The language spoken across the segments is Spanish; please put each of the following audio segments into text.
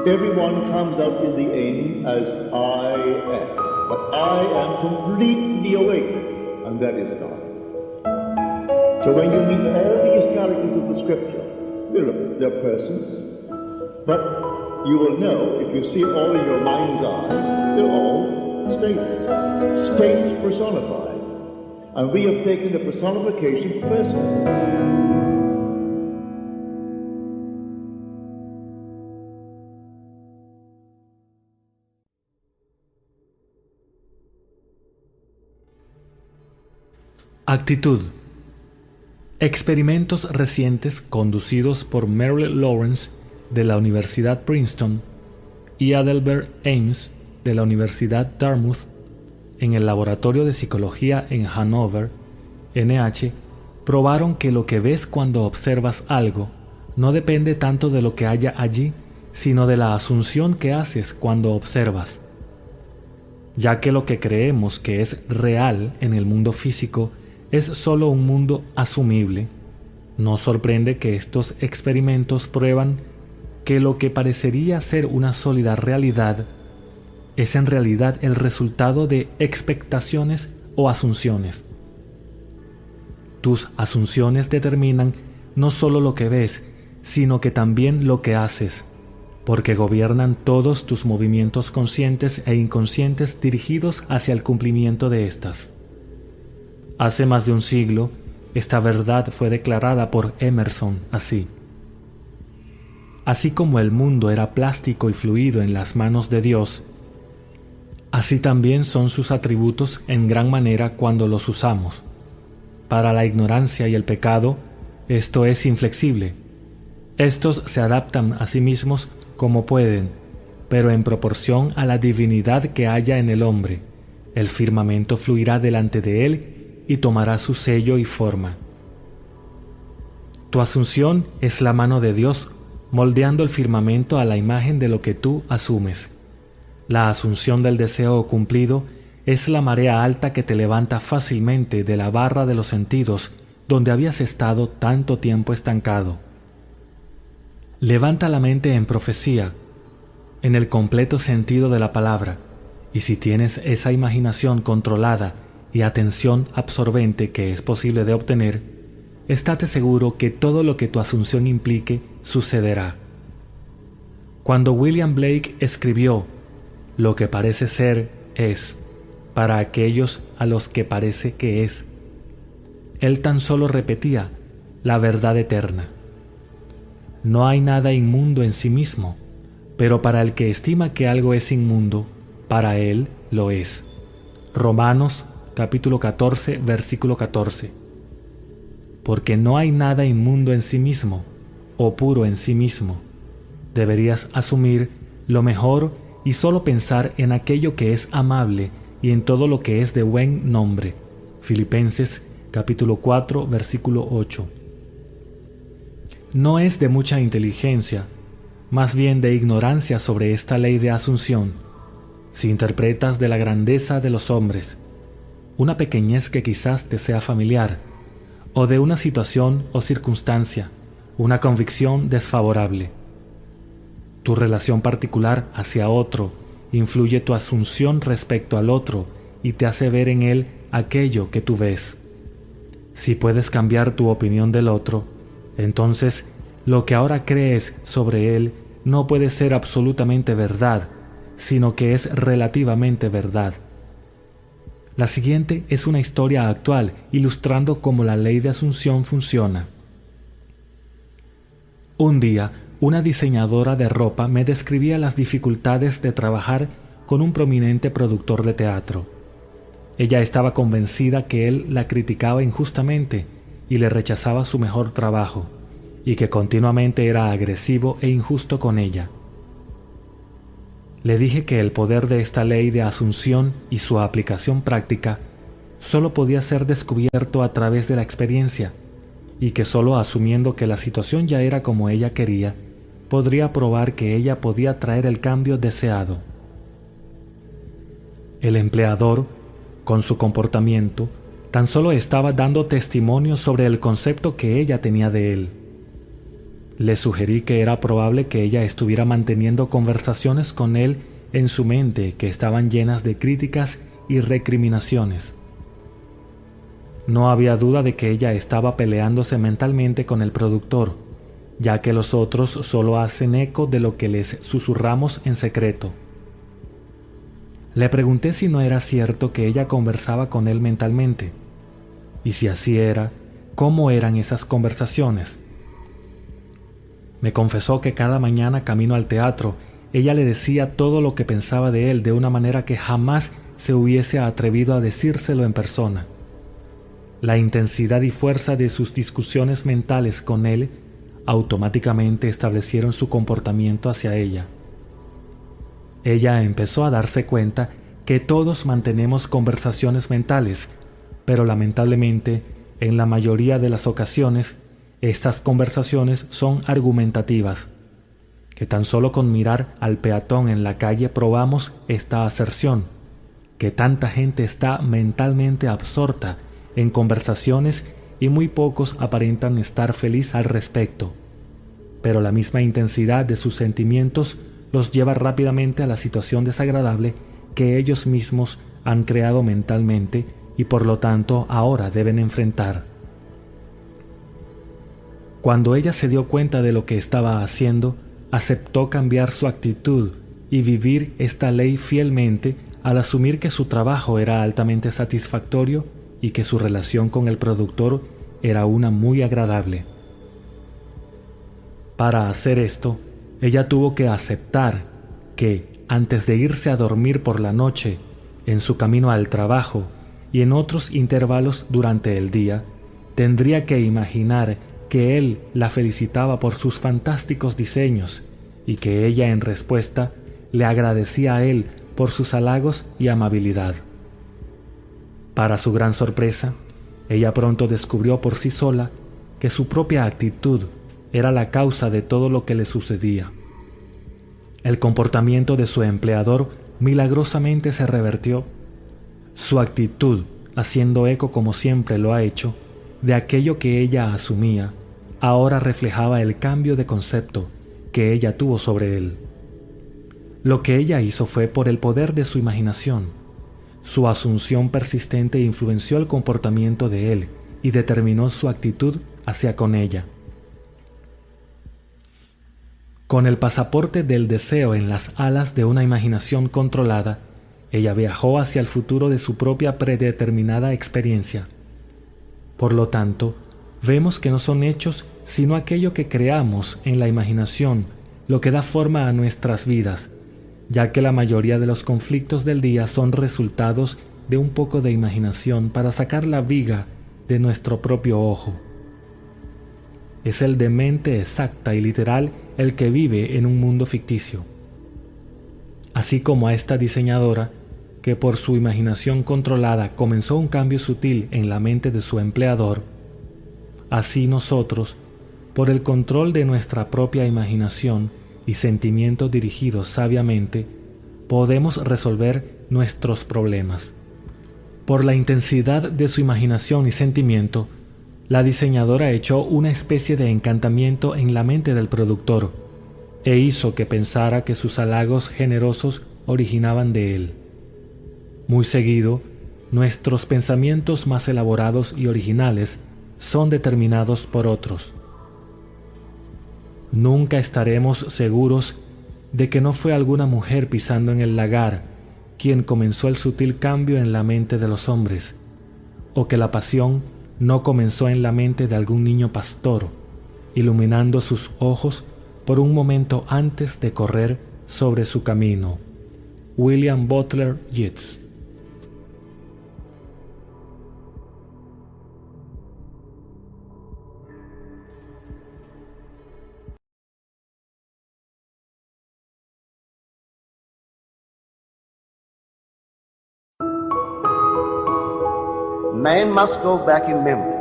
Everyone comes out in the end as I am. But I am completely awake, and that is God. So when you meet all these characters of the Scripture, they're persons, but you will know, if you see it all in your mind's eye, they're all states personified. And we have taken the personification personally. Actitud. Experimentos recientes conducidos por Merrill Lawrence de la Universidad Princeton y Adelbert Ames de la Universidad Dartmouth en el Laboratorio de Psicología en Hanover, NH, probaron que lo que ves cuando observas algo no depende tanto de lo que haya allí, sino de la asunción que haces cuando observas. Ya que lo que creemos que es real en el mundo físico es solo un mundo asumible, no sorprende que estos experimentos prueban que lo que parecería ser una sólida realidad es en realidad el resultado de expectaciones o asunciones. Tus asunciones determinan no solo lo que ves, sino que también lo que haces, porque gobiernan todos tus movimientos conscientes e inconscientes dirigidos hacia el cumplimiento de estas. Hace más de un siglo, esta verdad fue declarada por Emerson así: así como el mundo era plástico y fluido en las manos de Dios, así también son sus atributos en gran manera cuando los usamos. Para la ignorancia y el pecado, esto es inflexible. Estos se adaptan a sí mismos como pueden, pero en proporción a la divinidad que haya en el hombre, el firmamento fluirá delante de él y tomará su sello y forma. Tu asunción es la mano de Dios moldeando el firmamento a la imagen de lo que tú asumes. La asunción del deseo cumplido es la marea alta que te levanta fácilmente de la barra de los sentidos donde habías estado tanto tiempo estancado. Levanta la mente en profecía, en el completo sentido de la palabra, y si tienes esa imaginación controlada y atención absorbente que es posible de obtener, estate seguro que todo lo que tu asunción implique sucederá. Cuando William Blake escribió «Lo que parece ser es, para aquellos a los que parece que es», él tan solo repetía la verdad eterna. No hay nada inmundo en sí mismo, pero para el que estima que algo es inmundo, para él lo es. Romanos capítulo 14, versículo 14. Porque no hay nada inmundo en sí mismo, o puro en sí mismo. Deberías asumir lo mejor y solo pensar en aquello que es amable y en todo lo que es de buen nombre. Filipenses capítulo 4, versículo 8. No es de mucha inteligencia, más bien de ignorancia sobre esta ley de asunción, si interpretas de la grandeza de los hombres, una pequeñez que quizás te sea familiar, o de una situación o circunstancia, una convicción desfavorable. Tu relación particular hacia otro influye tu asunción respecto al otro y te hace ver en él aquello que tú ves. Si puedes cambiar tu opinión del otro, entonces lo que ahora crees sobre él no puede ser absolutamente verdad, sino que es relativamente verdad. La siguiente es una historia actual ilustrando cómo la ley de asunción funciona. Un día, una diseñadora de ropa me describía las dificultades de trabajar con un prominente productor de teatro. Ella estaba convencida que él la criticaba injustamente y le rechazaba su mejor trabajo, y que continuamente era agresivo e injusto con ella. Le dije que el poder de esta ley de asunción y su aplicación práctica solo podía ser descubierto a través de la experiencia, y que solo asumiendo que la situación ya era como ella quería, podría probar que ella podía traer el cambio deseado. El empleador, con su comportamiento, tan solo estaba dando testimonio sobre el concepto que ella tenía de él. Le sugerí que era probable que ella estuviera manteniendo conversaciones con él en su mente que estaban llenas de críticas y recriminaciones. No había duda de que ella estaba peleándose mentalmente con el productor, ya que los otros solo hacen eco de lo que les susurramos en secreto. Le pregunté si no era cierto que ella conversaba con él mentalmente, y si así era, ¿cómo eran esas conversaciones? Me confesó que cada mañana camino al teatro, ella le decía todo lo que pensaba de él de una manera que jamás se hubiese atrevido a decírselo en persona. La intensidad y fuerza de sus discusiones mentales con él automáticamente establecieron su comportamiento hacia ella. Ella empezó a darse cuenta que todos mantenemos conversaciones mentales, pero lamentablemente, en la mayoría de las ocasiones, estas conversaciones son argumentativas, que tan solo con mirar al peatón en la calle probamos esta aserción, que tanta gente está mentalmente absorta en conversaciones y muy pocos aparentan estar feliz al respecto, pero la misma intensidad de sus sentimientos los lleva rápidamente a la situación desagradable que ellos mismos han creado mentalmente y por lo tanto ahora deben enfrentar. Cuando ella se dio cuenta de lo que estaba haciendo, aceptó cambiar su actitud y vivir esta ley fielmente al asumir que su trabajo era altamente satisfactorio y que su relación con el productor era una muy agradable. Para hacer esto, ella tuvo que aceptar que, antes de irse a dormir por la noche, en su camino al trabajo y en otros intervalos durante el día, tendría que imaginar que él la felicitaba por sus fantásticos diseños y que ella en respuesta le agradecía a él por sus halagos y amabilidad. Para su gran sorpresa, ella pronto descubrió por sí sola que su propia actitud era la causa de todo lo que le sucedía. El comportamiento de su empleador milagrosamente se revertió. Su actitud, haciendo eco como siempre lo ha hecho, de aquello que ella asumía, ahora reflejaba el cambio de concepto que ella tuvo sobre él. Lo que ella hizo fue por el poder de su imaginación. Su asunción persistente influenció el comportamiento de él y determinó su actitud hacia con ella. Con el pasaporte del deseo en las alas de una imaginación controlada, ella viajó hacia el futuro de su propia predeterminada experiencia. Por lo tanto, vemos que no son hechos sino aquello que creamos en la imaginación lo que da forma a nuestras vidas, ya que la mayoría de los conflictos del día son resultados de un poco de imaginación para sacar la viga de nuestro propio ojo. Es el de mente exacta y literal el que vive en un mundo ficticio. Así como a esta diseñadora, que por su imaginación controlada comenzó un cambio sutil en la mente de su empleador, así nosotros, por el control de nuestra propia imaginación y sentimientos dirigidos sabiamente, podemos resolver nuestros problemas. Por la intensidad de su imaginación y sentimiento, la diseñadora echó una especie de encantamiento en la mente del productor e hizo que pensara que sus halagos generosos originaban de él. Muy seguido, nuestros pensamientos más elaborados y originales son determinados por otros. Nunca estaremos seguros de que no fue alguna mujer pisando en el lagar quien comenzó el sutil cambio en la mente de los hombres, o que la pasión no comenzó en la mente de algún niño pastor, iluminando sus ojos por un momento antes de correr sobre su camino. William Butler Yeats. Man must go back in memory,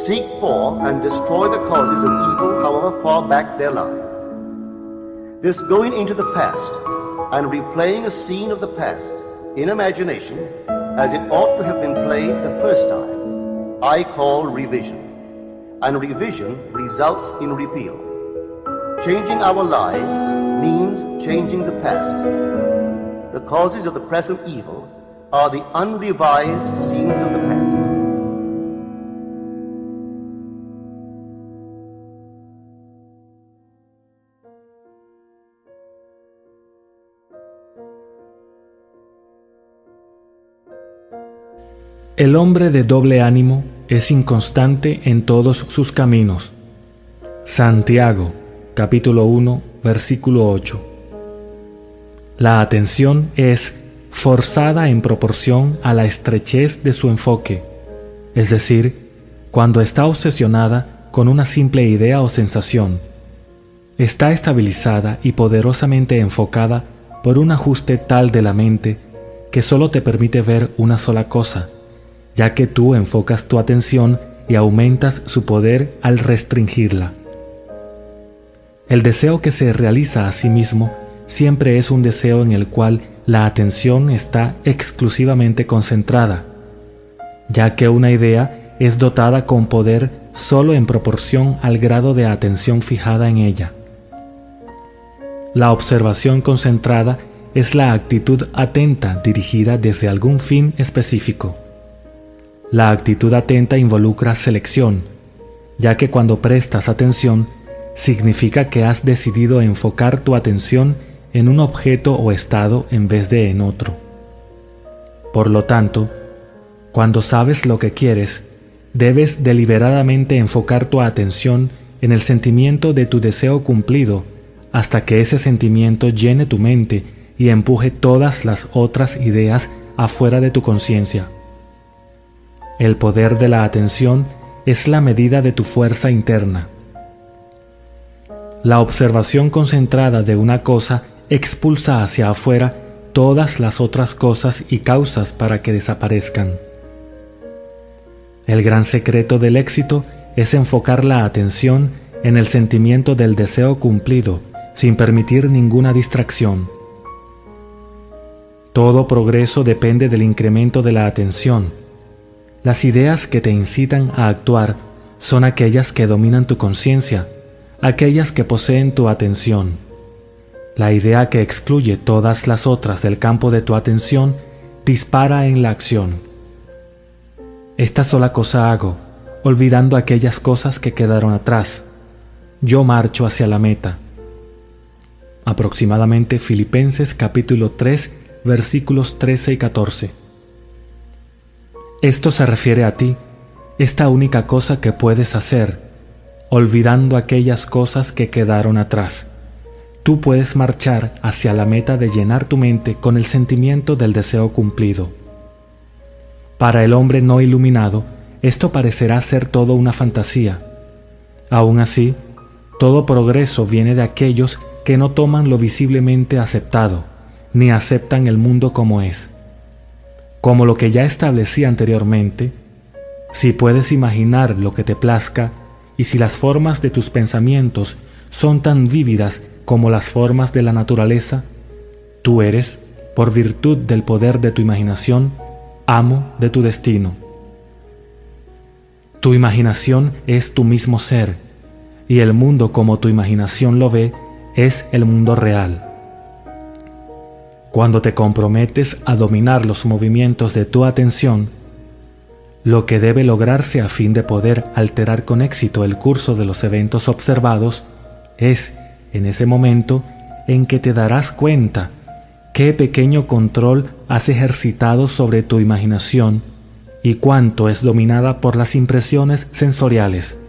seek for and destroy the causes of evil however far back they lie. This going into the past and replaying a scene of the past in imagination as it ought to have been played the first time, I call revision. And revision results in repeal. changing our lives means changing the past. The causes of the present evil are the unrevised scenes of the past. El hombre de doble ánimo es inconstante en todos sus caminos. Santiago, capítulo 1, versículo 8. La atención es forzada en proporción a la estrechez de su enfoque, es decir, cuando está obsesionada con una simple idea o sensación. Está estabilizada y poderosamente enfocada por un ajuste tal de la mente que solo te permite ver una sola cosa, ya que tú enfocas tu atención y aumentas su poder al restringirla. El deseo que se realiza a sí mismo siempre es un deseo en el cual la atención está exclusivamente concentrada, ya que una idea es dotada con poder solo en proporción al grado de atención fijada en ella. La observación concentrada es la actitud atenta dirigida desde algún fin específico. La actitud atenta involucra selección, ya que cuando prestas atención, significa que has decidido enfocar tu atención en un objeto o estado en vez de en otro. Por lo tanto, cuando sabes lo que quieres, debes deliberadamente enfocar tu atención en el sentimiento de tu deseo cumplido hasta que ese sentimiento llene tu mente y empuje todas las otras ideas afuera de tu conciencia. El poder de la atención es la medida de tu fuerza interna. La observación concentrada de una cosa expulsa hacia afuera todas las otras cosas y causas para que desaparezcan. El gran secreto del éxito es enfocar la atención en el sentimiento del deseo cumplido, sin permitir ninguna distracción. Todo progreso depende del incremento de la atención. Las ideas que te incitan a actuar son aquellas que dominan tu conciencia, aquellas que poseen tu atención. La idea que excluye todas las otras del campo de tu atención dispara en la acción. Esta sola cosa hago, olvidando aquellas cosas que quedaron atrás. Yo marcho hacia la meta. Aproximadamente Filipenses capítulo 3, versículos 13 y 14. Esto se refiere a ti, esta única cosa que puedes hacer, olvidando aquellas cosas que quedaron atrás. Tú puedes marchar hacia la meta de llenar tu mente con el sentimiento del deseo cumplido. Para el hombre no iluminado, esto parecerá ser todo una fantasía. Aún así, todo progreso viene de aquellos que no toman lo visiblemente aceptado, ni aceptan el mundo como es. Como lo que ya establecí anteriormente, si puedes imaginar lo que te plazca y si las formas de tus pensamientos son tan vívidas como las formas de la naturaleza, tú eres, por virtud del poder de tu imaginación, amo de tu destino. Tu imaginación es tu mismo ser, y el mundo como tu imaginación lo ve es el mundo real. Cuando te comprometes a dominar los movimientos de tu atención, lo que debe lograrse a fin de poder alterar con éxito el curso de los eventos observados es, en ese momento, en que te darás cuenta qué pequeño control has ejercitado sobre tu imaginación y cuánto es dominada por las impresiones sensoriales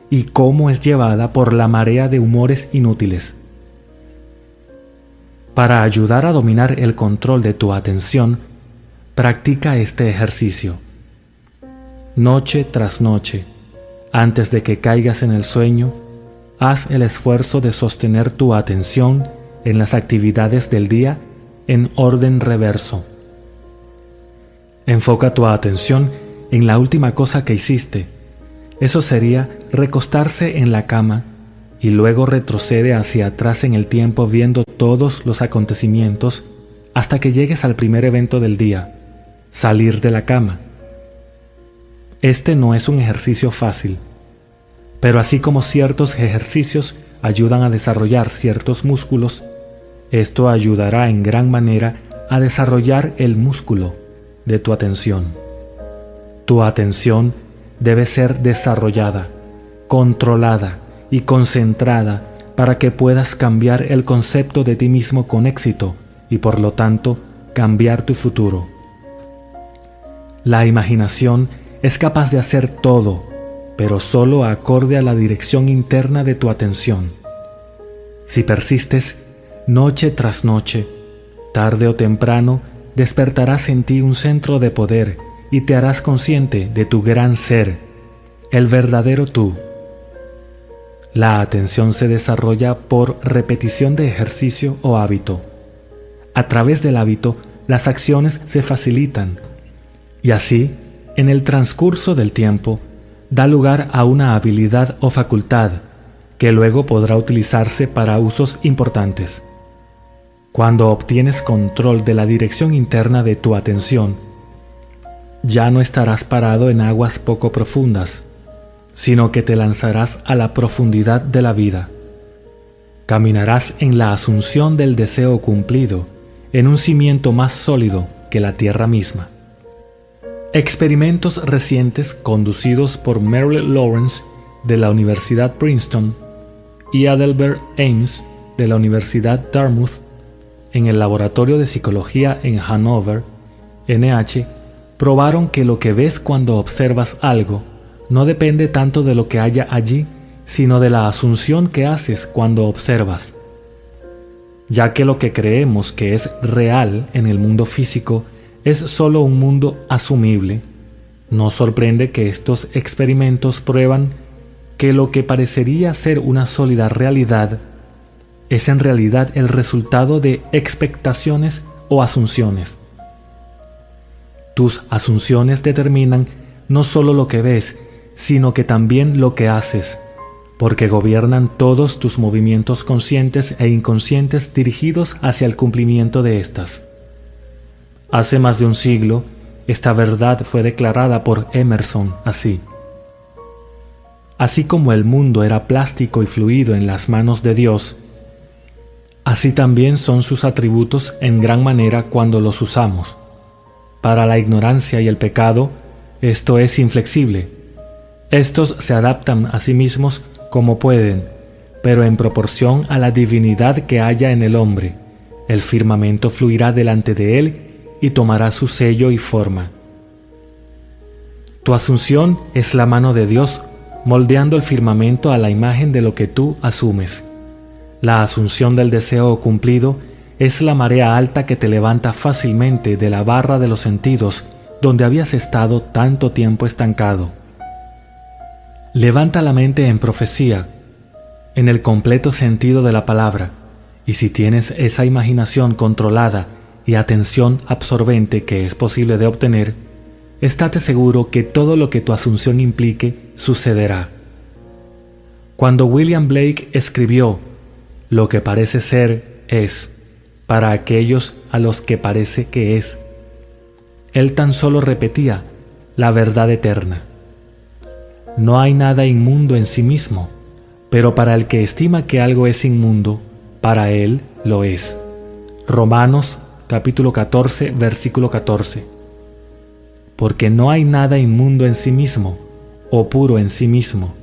y cómo es llevada por la marea de humores inútiles. Para ayudar a dominar el control de tu atención, practica este ejercicio. Noche tras noche, antes de que caigas en el sueño, haz el esfuerzo de sostener tu atención en las actividades del día en orden reverso. Enfoca tu atención en la última cosa que hiciste. Eso sería recostarse en la cama y luego retrocede hacia atrás en el tiempo viendo todos los acontecimientos hasta que llegues al primer evento del día, salir de la cama. Este no es un ejercicio fácil, pero así como ciertos ejercicios ayudan a desarrollar ciertos músculos, esto ayudará en gran manera a desarrollar el músculo de tu atención. Tu atención debe ser desarrollada, controlada y concentrada para que puedas cambiar el concepto de ti mismo con éxito y por lo tanto cambiar tu futuro. La imaginación es capaz de hacer todo, pero solo acorde a la dirección interna de tu atención. Si persistes, noche tras noche, tarde o temprano, despertarás en ti un centro de poder y te harás consciente de tu gran ser, el verdadero tú. La atención se desarrolla por repetición de ejercicio o hábito. A través del hábito, las acciones se facilitan y así, en el transcurso del tiempo, da lugar a una habilidad o facultad que luego podrá utilizarse para usos importantes. Cuando obtienes control de la dirección interna de tu atención, ya no estarás parado en aguas poco profundas, sino que te lanzarás a la profundidad de la vida. Caminarás en la asunción del deseo cumplido, en un cimiento más sólido que la tierra misma. Experimentos recientes conducidos por Merrill Lawrence de la Universidad Princeton y Adelbert Ames de la Universidad Dartmouth en el Laboratorio de Psicología en Hanover, NH, probaron que lo que ves cuando observas algo no depende tanto de lo que haya allí, sino de la asunción que haces cuando observas. Ya que lo que creemos que es real en el mundo físico es solo un mundo asumible, no sorprende que estos experimentos prueban que lo que parecería ser una sólida realidad es en realidad el resultado de expectaciones o asunciones. Tus asunciones determinan no solo lo que ves, sino que también lo que haces, porque gobiernan todos tus movimientos conscientes e inconscientes dirigidos hacia el cumplimiento de estas. Hace más de un siglo, esta verdad fue declarada por Emerson así: así como el mundo era plástico y fluido en las manos de Dios, así también son sus atributos en gran manera cuando los usamos. Para la ignorancia y el pecado, esto es inflexible. Estos se adaptan a sí mismos como pueden, pero en proporción a la divinidad que haya en el hombre, el firmamento fluirá delante de él y tomará su sello y forma. Tu asunción es la mano de Dios moldeando el firmamento a la imagen de lo que tú asumes. La asunción del deseo cumplido es la marea alta que te levanta fácilmente de la barra de los sentidos donde habías estado tanto tiempo estancado. Levanta la mente en profecía, en el completo sentido de la palabra, y si tienes esa imaginación controlada y atención absorbente que es posible de obtener, estate seguro que todo lo que tu asunción implique sucederá. Cuando William Blake escribió "Lo que parece ser es para aquellos a los que parece que es", él tan solo repetía la verdad eterna. No hay nada inmundo en sí mismo, pero para el que estima que algo es inmundo, para él lo es. Romanos capítulo 14, versículo 14. Porque no hay nada inmundo en sí mismo, o puro en sí mismo.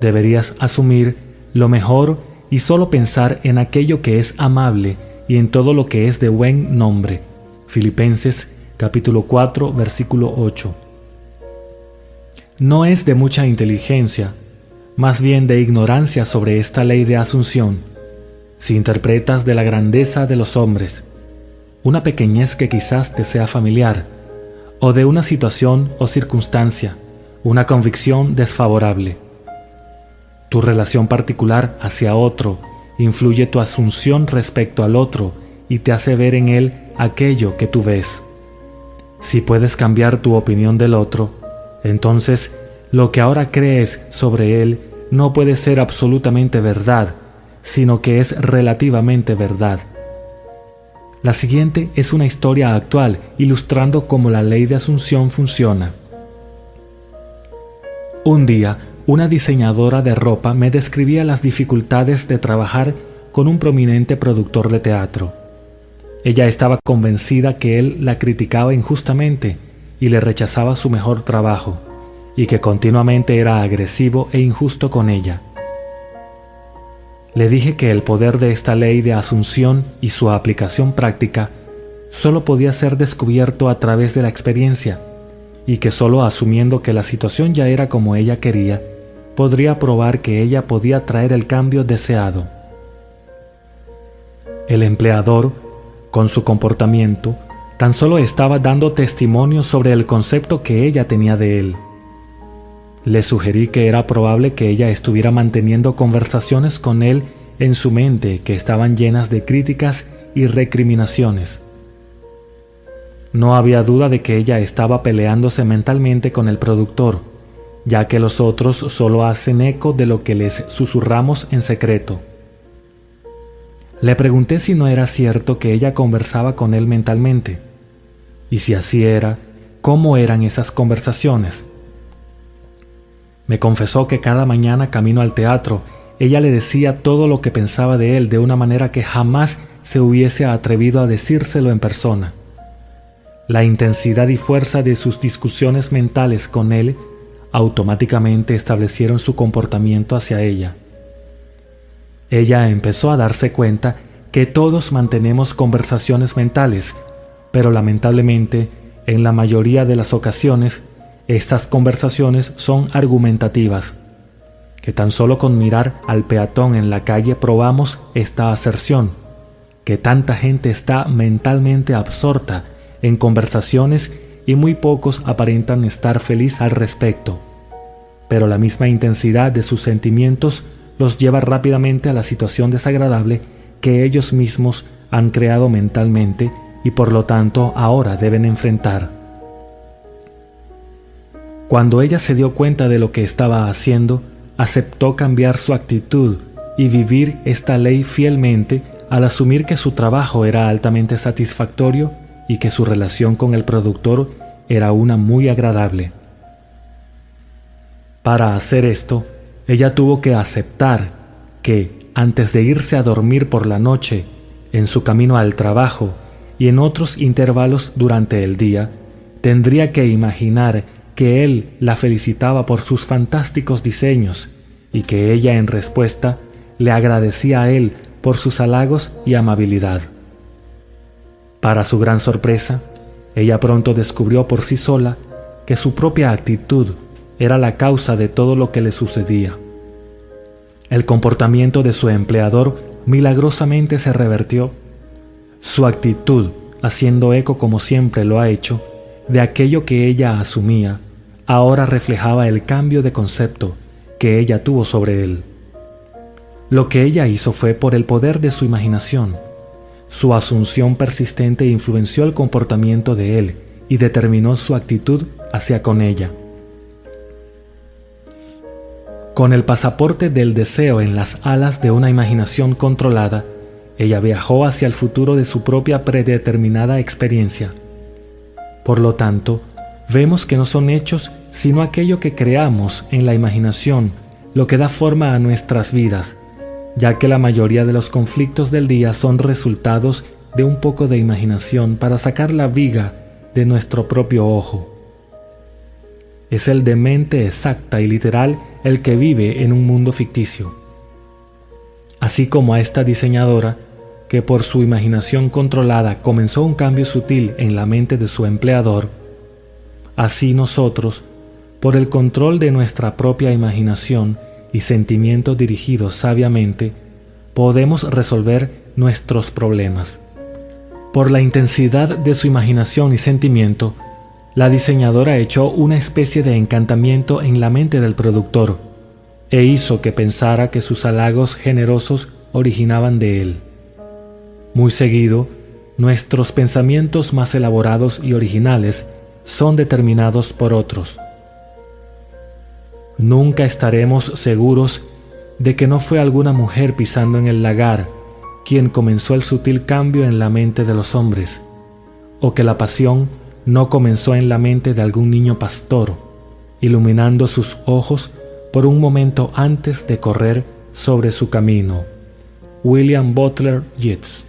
Deberías asumir lo mejor y solo pensar en aquello que es amable y en todo lo que es de buen nombre. Filipenses capítulo 4, versículo 8. No es de mucha inteligencia, más bien de ignorancia sobre esta ley de asunción, si interpretas de la grandeza de los hombres, una pequeñez que quizás te sea familiar, o de una situación o circunstancia, una convicción desfavorable. Tu relación particular hacia otro influye tu asunción respecto al otro y te hace ver en él aquello que tú ves. Si puedes cambiar tu opinión del otro, entonces lo que ahora crees sobre él no puede ser absolutamente verdad, sino que es relativamente verdad. La siguiente es una historia actual ilustrando cómo la ley de asunción funciona. Un día, una diseñadora de ropa me describía las dificultades de trabajar con un prominente productor de teatro. Ella estaba convencida que él la criticaba injustamente y le rechazaba su mejor trabajo, y que continuamente era agresivo e injusto con ella. Le dije que el poder de esta ley de asunción y su aplicación práctica solo podía ser descubierto a través de la experiencia, y que solo asumiendo que la situación ya era como ella quería, podría probar que ella podía traer el cambio deseado. El empleador, con su comportamiento, tan solo estaba dando testimonio sobre el concepto que ella tenía de él. Le sugerí que era probable que ella estuviera manteniendo conversaciones con él en su mente que estaban llenas de críticas y recriminaciones. No había duda de que ella estaba peleándose mentalmente con el productor, ya que los otros solo hacen eco de lo que les susurramos en secreto. Le pregunté si no era cierto que ella conversaba con él mentalmente, y si así era, ¿cómo eran esas conversaciones? Me confesó que cada mañana camino al teatro, ella le decía todo lo que pensaba de él de una manera que jamás se hubiese atrevido a decírselo en persona. La intensidad y fuerza de sus discusiones mentales con él automáticamente establecieron su comportamiento hacia ella. Ella empezó a darse cuenta que todos mantenemos conversaciones mentales, pero lamentablemente, en la mayoría de las ocasiones, estas conversaciones son argumentativas, que tan solo con mirar al peatón en la calle probamos esta aserción, que tanta gente está mentalmente absorta en conversaciones y muy pocos aparentan estar feliz al respecto, pero la misma intensidad de sus sentimientos los lleva rápidamente a la situación desagradable que ellos mismos han creado mentalmente y por lo tanto ahora deben enfrentar. Cuando ella se dio cuenta de lo que estaba haciendo, aceptó cambiar su actitud y vivir esta ley fielmente al asumir que su trabajo era altamente satisfactorio y que su relación con el productor era una muy agradable. Para hacer esto, ella tuvo que aceptar que, antes de irse a dormir por la noche, en su camino al trabajo y en otros intervalos durante el día, tendría que imaginar que él la felicitaba por sus fantásticos diseños y que ella en respuesta le agradecía a él por sus halagos y amabilidad. Para su gran sorpresa, ella pronto descubrió por sí sola que su propia actitud era la causa de todo lo que le sucedía. El comportamiento de su empleador milagrosamente se revertió. Su actitud, haciendo eco como siempre lo ha hecho, de aquello que ella asumía, ahora reflejaba el cambio de concepto que ella tuvo sobre él. Lo que ella hizo fue por el poder de su imaginación. Su asunción persistente influenció el comportamiento de él y determinó su actitud hacia con ella. Con el pasaporte del deseo en las alas de una imaginación controlada, ella viajó hacia el futuro de su propia predeterminada experiencia. Por lo tanto, vemos que no son hechos sino aquello que creamos en la imaginación lo que da forma a nuestras vidas, ya que la mayoría de los conflictos del día son resultados de un poco de imaginación para sacar la viga de nuestro propio ojo. Es el de mente exacta y literal el que vive en un mundo ficticio. Así como a esta diseñadora, que por su imaginación controlada comenzó un cambio sutil en la mente de su empleador, así nosotros, por el control de nuestra propia imaginación y sentimientos dirigidos sabiamente, podemos resolver nuestros problemas. Por la intensidad de su imaginación y sentimiento, la diseñadora echó una especie de encantamiento en la mente del productor e hizo que pensara que sus halagos generosos originaban de él. Muy seguido, nuestros pensamientos más elaborados y originales son determinados por otros. Nunca estaremos seguros de que no fue alguna mujer pisando en el lagar quien comenzó el sutil cambio en la mente de los hombres, o que la pasión no comenzó en la mente de algún niño pastor, iluminando sus ojos por un momento antes de correr sobre su camino. William Butler Yeats.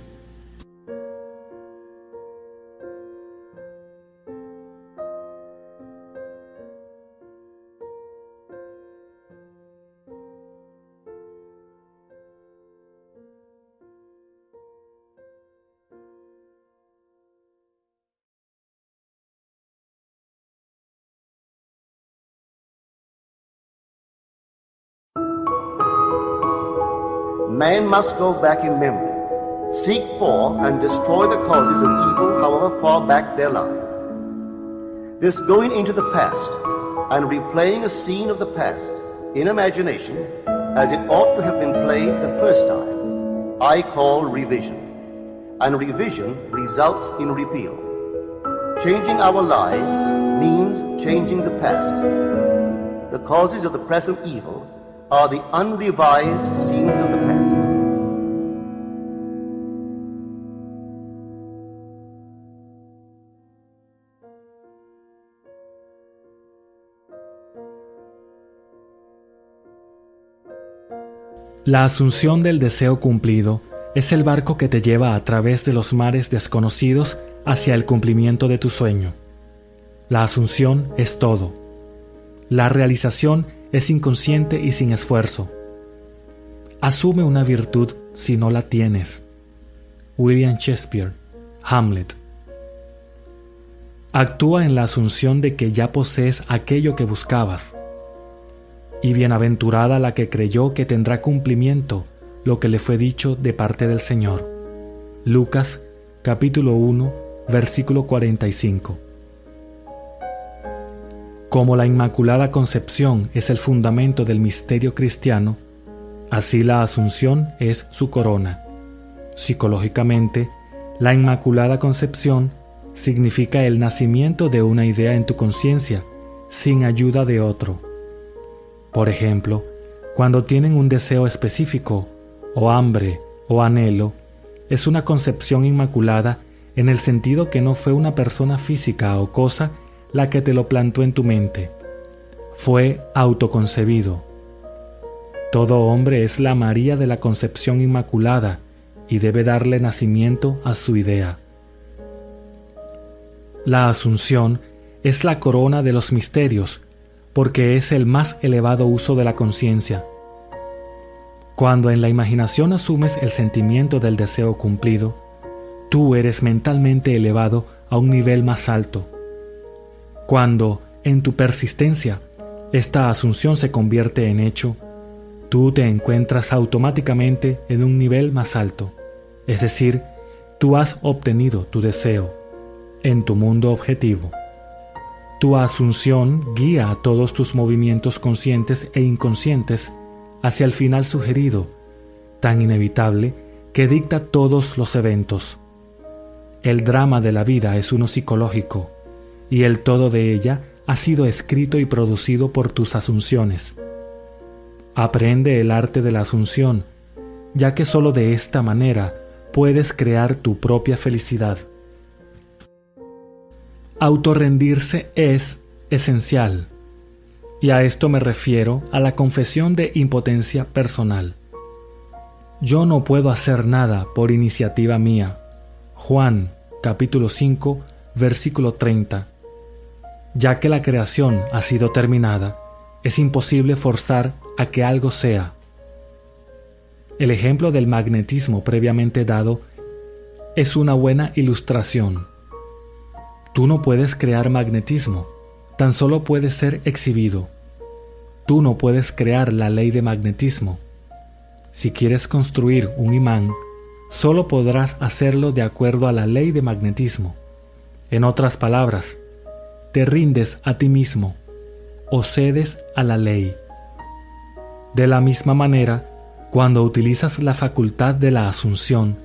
Man must go back in memory, seek for and destroy the causes of evil, however far back they lie. This going into the past and replaying a scene of the past in imagination as it ought to have been played the first time, I call revision. And revision results in repeal. Changing our lives means changing the past. The causes of the present evil are the unrevised scenes of the past. La asunción del deseo cumplido es el barco que te lleva a través de los mares desconocidos hacia el cumplimiento de tu sueño. La asunción es todo. La realización es inconsciente y sin esfuerzo. Asume una virtud si no la tienes. William Shakespeare, Hamlet. Actúa en la asunción de que ya posees aquello que buscabas. Y bienaventurada la que creyó que tendrá cumplimiento lo que le fue dicho de parte del Señor. Lucas, capítulo 1, versículo 45. Como la Inmaculada Concepción es el fundamento del misterio cristiano, así la Asunción es su corona. Psicológicamente, la Inmaculada Concepción significa el nacimiento de una idea en tu conciencia, sin ayuda de otro. Por ejemplo, cuando tienen un deseo específico, o hambre, o anhelo, es una concepción inmaculada en el sentido que no fue una persona física o cosa la que te lo plantó en tu mente. Fue autoconcebido. Todo hombre es la María de la Concepción Inmaculada y debe darle nacimiento a su idea. La Asunción es la corona de los misterios, porque es el más elevado uso de la conciencia. Cuando en la imaginación asumes el sentimiento del deseo cumplido, tú eres mentalmente elevado a un nivel más alto. Cuando, en tu persistencia, esta asunción se convierte en hecho, tú te encuentras automáticamente en un nivel más alto. Es decir, tú has obtenido tu deseo en tu mundo objetivo. Tu asunción guía a todos tus movimientos conscientes e inconscientes hacia el final sugerido, tan inevitable que dicta todos los eventos. El drama de la vida es uno psicológico, y el todo de ella ha sido escrito y producido por tus asunciones. Aprende el arte de la asunción, ya que sólo de esta manera puedes crear tu propia felicidad. Autorrendirse es esencial, y a esto me refiero a la confesión de impotencia personal. Yo no puedo hacer nada por iniciativa mía. Juan, capítulo 5, versículo 30. Ya que la creación ha sido terminada, es imposible forzar a que algo sea. El ejemplo del magnetismo previamente dado es una buena ilustración. Tú no puedes crear magnetismo, tan solo puede ser exhibido. Tú no puedes crear la ley de magnetismo. Si quieres construir un imán, solo podrás hacerlo de acuerdo a la ley de magnetismo. En otras palabras, te rindes a ti mismo o cedes a la ley. De la misma manera, cuando utilizas la facultad de la asunción,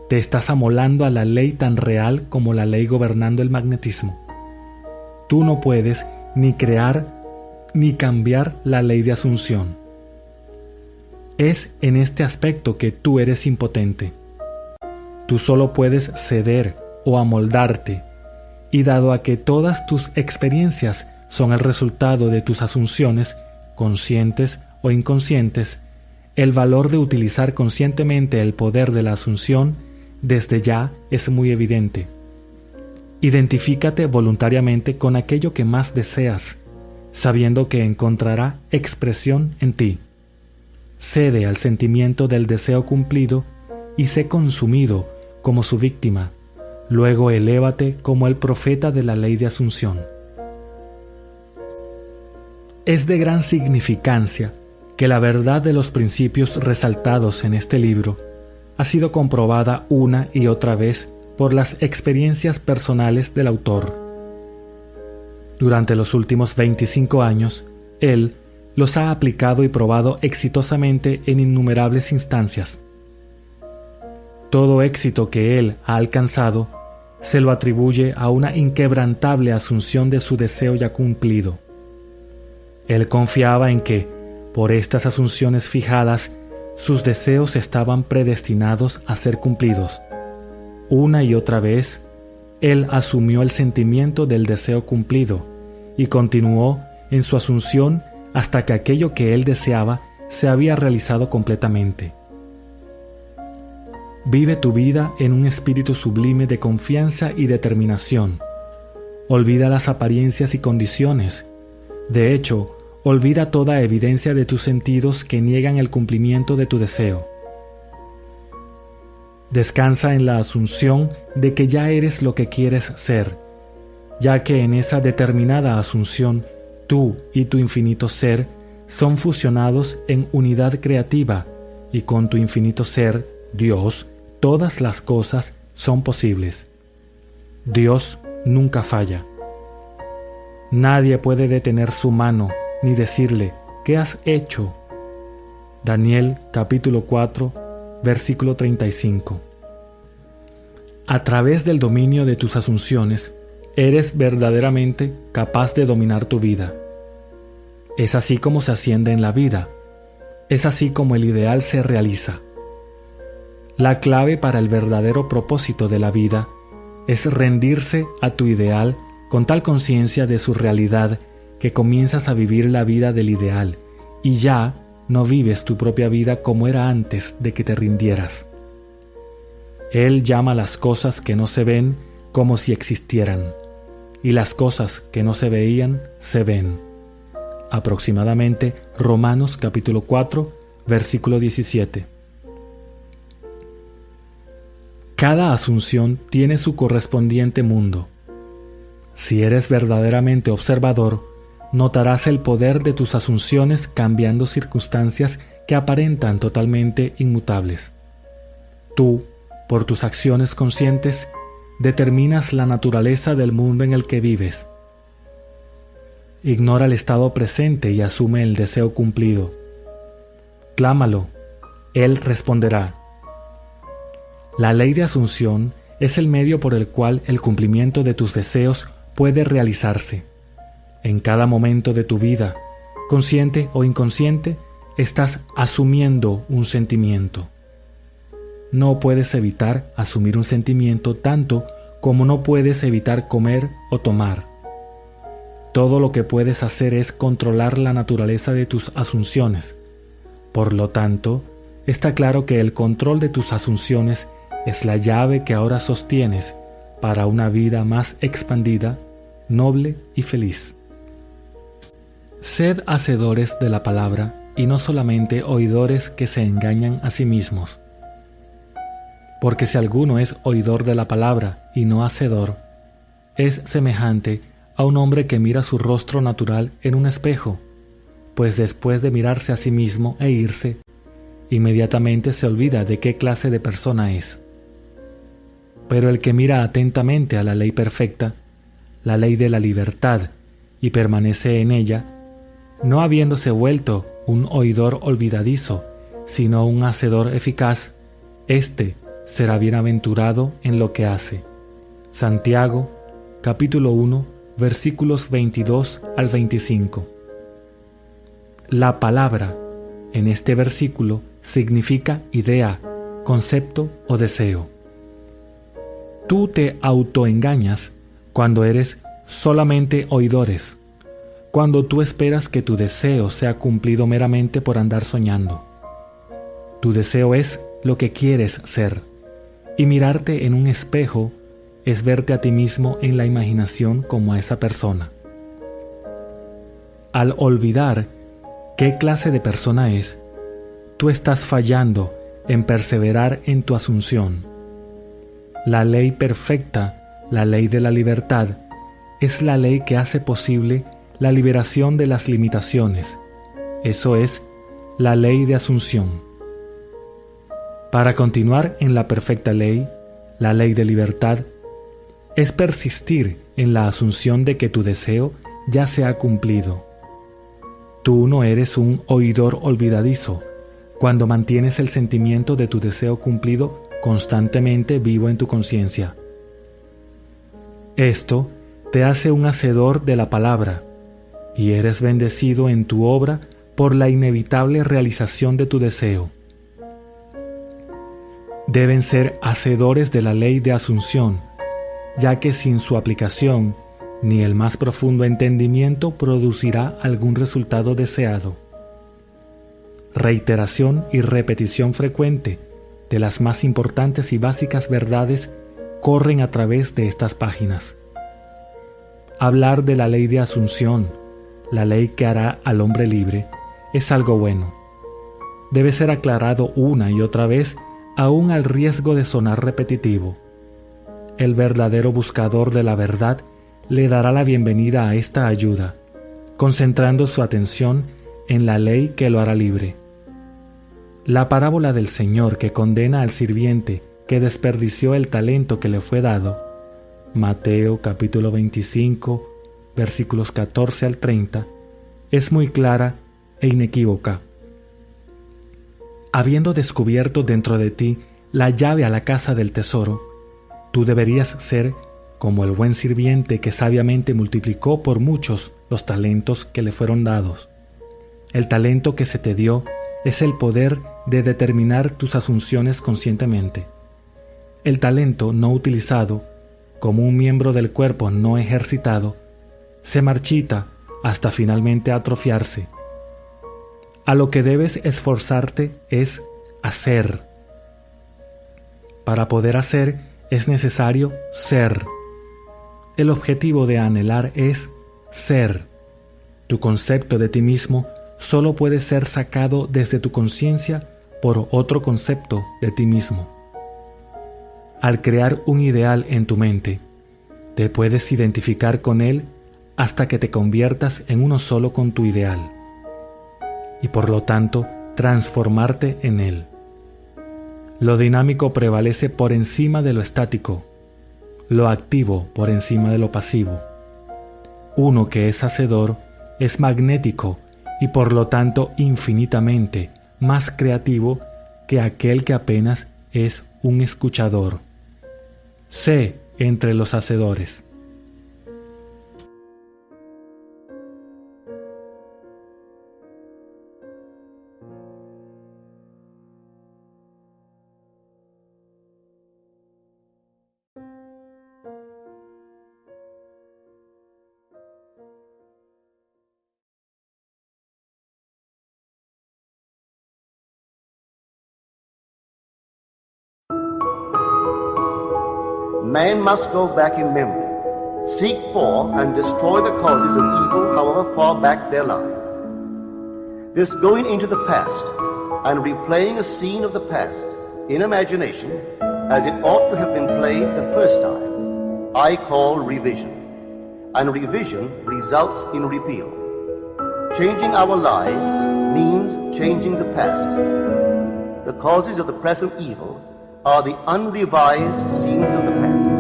te estás amolando a la ley tan real como la ley gobernando el magnetismo. Tú no puedes ni crear ni cambiar la ley de asunción. Es en este aspecto que tú eres impotente. Tú solo puedes ceder o amoldarte, y dado a que todas tus experiencias son el resultado de tus asunciones, conscientes o inconscientes, el valor de utilizar conscientemente el poder de la asunción desde ya es muy evidente. Identifícate voluntariamente con aquello que más deseas, sabiendo que encontrará expresión en ti. Cede al sentimiento del deseo cumplido y sé consumido como su víctima. Luego elévate como el profeta de la ley de asunción. Es de gran significancia que la verdad de los principios resaltados en este libro ha sido comprobada una y otra vez por las experiencias personales del autor. Durante los últimos 25 años, él los ha aplicado y probado exitosamente en innumerables instancias. Todo éxito que él ha alcanzado se lo atribuye a una inquebrantable asunción de su deseo ya cumplido. Él confiaba en que, por estas asunciones fijadas, sus deseos estaban predestinados a ser cumplidos. Una y otra vez, él asumió el sentimiento del deseo cumplido y continuó en su asunción hasta que aquello que él deseaba se había realizado completamente. Vive tu vida en un espíritu sublime de confianza y determinación. Olvida las apariencias y condiciones. De hecho, olvida toda evidencia de tus sentidos que niegan el cumplimiento de tu deseo. Descansa en la asunción de que ya eres lo que quieres ser, ya que en esa determinada asunción tú y tu infinito ser son fusionados en unidad creativa y con tu infinito ser, Dios, todas las cosas son posibles. Dios nunca falla. Nadie puede detener su mano ni decirle, ¿qué has hecho? Daniel capítulo 4, versículo 35. A través del dominio de tus asunciones, eres verdaderamente capaz de dominar tu vida. Es así como se asciende en la vida. Es así como el ideal se realiza. La clave para el verdadero propósito de la vida es rendirse a tu ideal con tal conciencia de su realidad que comienzas a vivir la vida del ideal y ya no vives tu propia vida como era antes de que te rindieras. Él llama las cosas que no se ven como si existieran, y las cosas que no se veían se ven. Aproximadamente Romanos capítulo 4, versículo 17. Cada asunción tiene su correspondiente mundo. Si eres verdaderamente observador, notarás el poder de tus asunciones cambiando circunstancias que aparentan totalmente inmutables. Tú, por tus acciones conscientes, determinas la naturaleza del mundo en el que vives. Ignora el estado presente y asume el deseo cumplido. Clámalo, Él responderá. La ley de asunción es el medio por el cual el cumplimiento de tus deseos puede realizarse. En cada momento de tu vida, consciente o inconsciente, estás asumiendo un sentimiento. No puedes evitar asumir un sentimiento tanto como no puedes evitar comer o tomar. Todo lo que puedes hacer es controlar la naturaleza de tus asunciones. Por lo tanto, está claro que el control de tus asunciones es la llave que ahora sostienes para una vida más expandida, noble y feliz. Sed hacedores de la palabra y no solamente oidores que se engañan a sí mismos. Porque si alguno es oidor de la palabra y no hacedor, es semejante a un hombre que mira su rostro natural en un espejo, pues después de mirarse a sí mismo e irse, inmediatamente se olvida de qué clase de persona es. Pero el que mira atentamente a la ley perfecta, la ley de la libertad, y permanece en ella, no habiéndose vuelto un oidor olvidadizo, sino un hacedor eficaz, éste será bienaventurado en lo que hace. Santiago, capítulo 1, versículos 22 al 25. La palabra, en este versículo, significa idea, concepto o deseo. Tú te autoengañas cuando eres solamente oidores, cuando tú esperas que tu deseo sea cumplido meramente por andar soñando. Tu deseo es lo que quieres ser, y mirarte en un espejo es verte a ti mismo en la imaginación como a esa persona. Al olvidar qué clase de persona es, tú estás fallando en perseverar en tu asunción. La ley perfecta, la ley de la libertad, es la ley que hace posible la liberación de las limitaciones. Eso es la ley de asunción. Para continuar en la perfecta ley, la ley de libertad, es persistir en la asunción de que tu deseo ya se ha cumplido. Tú no eres un oidor olvidadizo cuando mantienes el sentimiento de tu deseo cumplido constantemente vivo en tu conciencia. Esto te hace un hacedor de la palabra, y eres bendecido en tu obra por la inevitable realización de tu deseo. Deben ser hacedores de la ley de asunción, ya que sin su aplicación, ni el más profundo entendimiento producirá algún resultado deseado. Reiteración y repetición frecuente de las más importantes y básicas verdades corren a través de estas páginas. Hablar de la ley de asunción, la ley que hará al hombre libre, es algo bueno. Debe ser aclarado una y otra vez, aún al riesgo de sonar repetitivo. El verdadero buscador de la verdad le dará la bienvenida a esta ayuda, concentrando su atención en la ley que lo hará libre. La parábola del Señor que condena al sirviente que desperdició el talento que le fue dado, Mateo capítulo 25, versículos 14 al 30, es muy clara e inequívoca. Habiendo descubierto dentro de ti la llave a la casa del tesoro, tú deberías ser como el buen sirviente que sabiamente multiplicó por muchos los talentos que le fueron dados. El talento que se te dio es el poder de determinar tus asunciones conscientemente. El talento no utilizado, como un miembro del cuerpo no ejercitado, se marchita hasta finalmente atrofiarse. A lo que debes esforzarte es hacer. Para poder hacer es necesario ser. El objetivo de anhelar es ser. Tu concepto de ti mismo solo puede ser sacado desde tu conciencia por otro concepto de ti mismo. Al crear un ideal en tu mente, te puedes identificar con él hasta que te conviertas en uno solo con tu ideal, y por lo tanto transformarte en él. Lo dinámico prevalece por encima de lo estático, lo activo por encima de lo pasivo. Uno que es hacedor es magnético y por lo tanto infinitamente más creativo que aquel que apenas es un escuchador. Sé entre los hacedores. Man must go back in memory, seek for and destroy the causes of evil however far back they lie. This going into the past and replaying a scene of the past in imagination as it ought to have been played the first time, I call revision. And revision results in repeal. Changing our lives means changing the past. The causes of the present evil are the unrevised scenes of the past.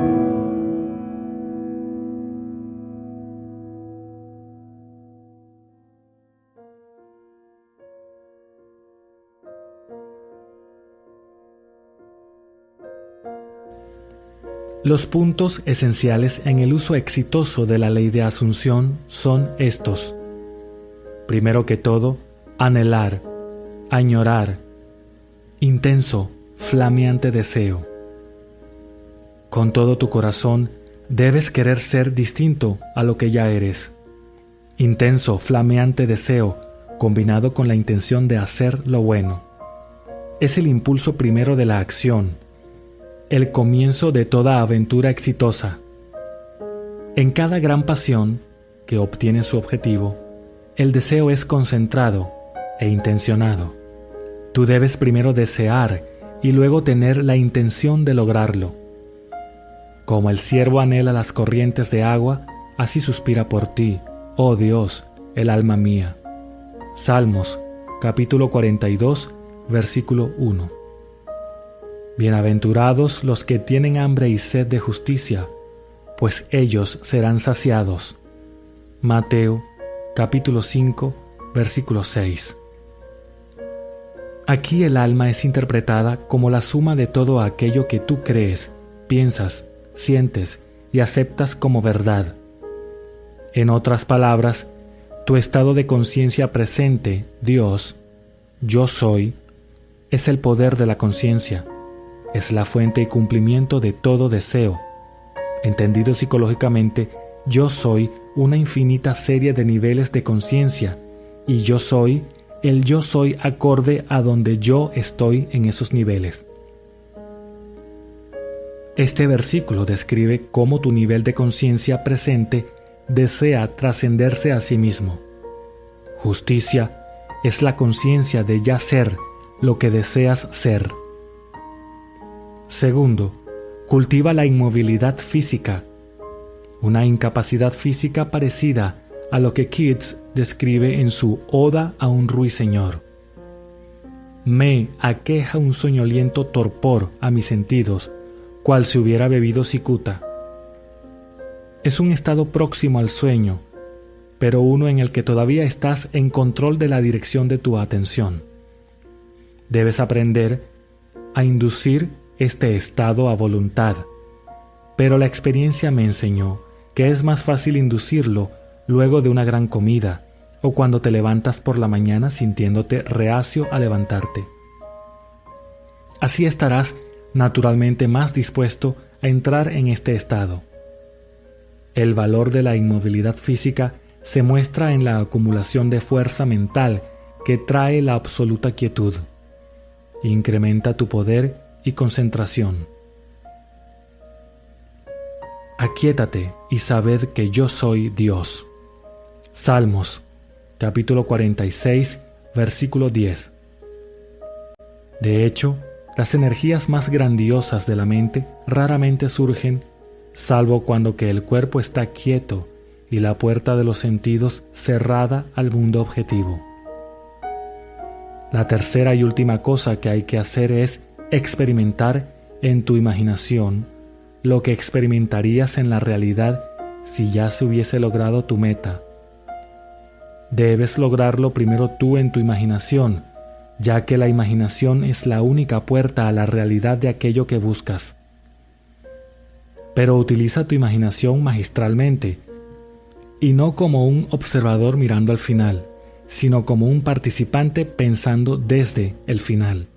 Los puntos esenciales en el uso exitoso de la ley de asunción son estos. Primero que todo, anhelar, añorar, intenso, flameante deseo. Con todo tu corazón debes querer ser distinto a lo que ya eres. Intenso, flameante deseo, combinado con la intención de hacer lo bueno. Es el impulso primero de la acción, el comienzo de toda aventura exitosa. En cada gran pasión que obtiene su objetivo, el deseo es concentrado e intencionado. Tú debes primero desear y luego tener la intención de lograrlo. Como el ciervo anhela las corrientes de agua, así suspira por ti, oh Dios, el alma mía. Salmos, capítulo 42, versículo 1. Bienaventurados los que tienen hambre y sed de justicia, pues ellos serán saciados. Mateo, capítulo 5, versículo 6. Aquí el alma es interpretada como la suma de todo aquello que tú crees, piensas, sientes y aceptas como verdad. En otras palabras, tu estado de conciencia presente, Dios, yo soy, es el poder de la conciencia, es la fuente y cumplimiento de todo deseo. Entendido psicológicamente, yo soy una infinita serie de niveles de conciencia, y yo soy el yo soy acorde a donde yo estoy en esos niveles. Este versículo describe cómo tu nivel de conciencia presente desea trascenderse a sí mismo. Justicia es la conciencia de ya ser lo que deseas ser. Segundo, cultiva la inmovilidad física, una incapacidad física parecida a lo que Keats describe en su Oda a un ruiseñor. Me aqueja un soñoliento torpor a mis sentidos, cual si hubiera bebido cicuta. Es un estado próximo al sueño, pero uno en el que todavía estás en control de la dirección de tu atención. Debes aprender a inducir este estado a voluntad, pero la experiencia me enseñó que es más fácil inducirlo luego de una gran comida o cuando te levantas por la mañana sintiéndote reacio a levantarte. Así estarás naturalmente más dispuesto a entrar en este estado. El valor de la inmovilidad física se muestra en la acumulación de fuerza mental que trae la absoluta quietud. Incrementa tu poder y concentración. Aquíétate y sabed que yo soy Dios. Salmos, capítulo 46, versículo 10. De hecho, las energías más grandiosas de la mente raramente surgen, salvo cuando que el cuerpo está quieto y la puerta de los sentidos cerrada al mundo objetivo. La tercera y última cosa que hay que hacer es experimentar en tu imaginación lo que experimentarías en la realidad si ya se hubiese logrado tu meta. Debes lograrlo primero tú en tu imaginación, ya que la imaginación es la única puerta a la realidad de aquello que buscas. Pero utiliza tu imaginación magistralmente, y no como un observador mirando al final, sino como un participante pensando desde el final.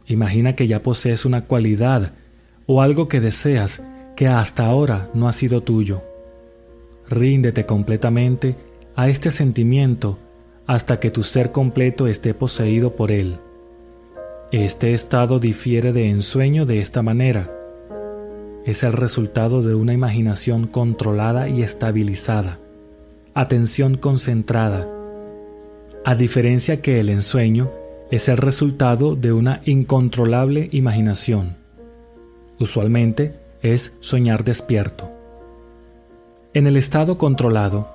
Imagina que ya posees una cualidad o algo que deseas que hasta ahora no ha sido tuyo. Ríndete completamente a este sentimiento hasta que tu ser completo esté poseído por él. Este estado difiere de ensueño de esta manera. Es el resultado de una imaginación controlada y estabilizada, atención concentrada, a diferencia que el ensueño es el resultado de una incontrolable imaginación. Usualmente es soñar despierto. En el estado controlado,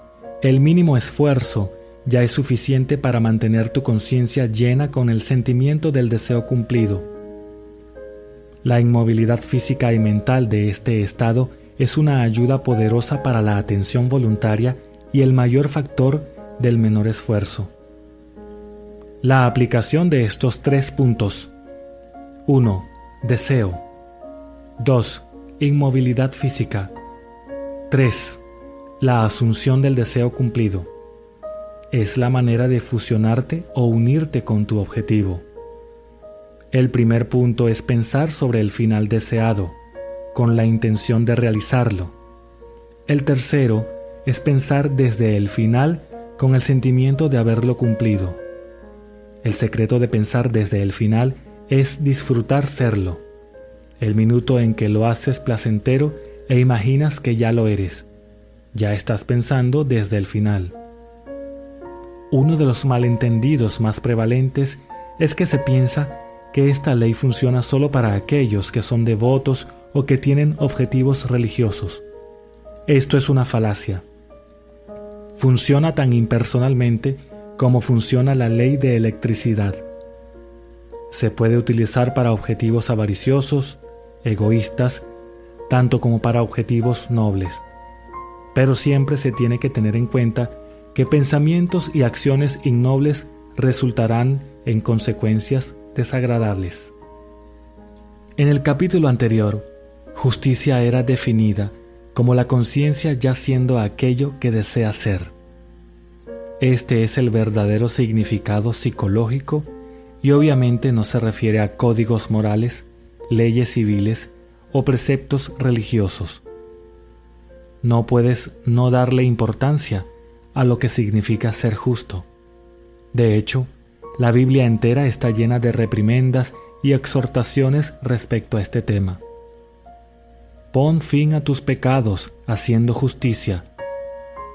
el mínimo esfuerzo ya es suficiente para mantener tu conciencia llena con el sentimiento del deseo cumplido. La inmovilidad física y mental de este estado es una ayuda poderosa para la atención voluntaria y el mayor factor del menor esfuerzo. La aplicación de estos 3 puntos: 1. Deseo. 2. Inmovilidad física. 3. La asunción del deseo cumplido. Es la manera de fusionarte o unirte con tu objetivo. El primer punto es pensar sobre el final deseado, con la intención de realizarlo. El tercero es pensar desde el final con el sentimiento de haberlo cumplido. El secreto de pensar desde el final es disfrutar serlo, el minuto en que lo haces placentero e imaginas que ya lo eres. Ya estás pensando desde el final. Uno de los malentendidos más prevalentes es que se piensa que esta ley funciona solo para aquellos que son devotos o que tienen objetivos religiosos. Esto es una falacia. Funciona tan impersonalmente como funciona la ley de electricidad. Se puede utilizar para objetivos avariciosos, egoístas, tanto como para objetivos nobles. Pero siempre se tiene que tener en cuenta que pensamientos y acciones innobles resultarán en consecuencias desagradables. En el capítulo anterior, justicia era definida como la conciencia ya siendo aquello que desea ser. Este es el verdadero significado psicológico y obviamente no se refiere a códigos morales, leyes civiles o preceptos religiosos. No puedes no darle importancia a lo que significa ser justo. De hecho, la Biblia entera está llena de reprimendas y exhortaciones respecto a este tema. Pon fin a tus pecados haciendo justicia.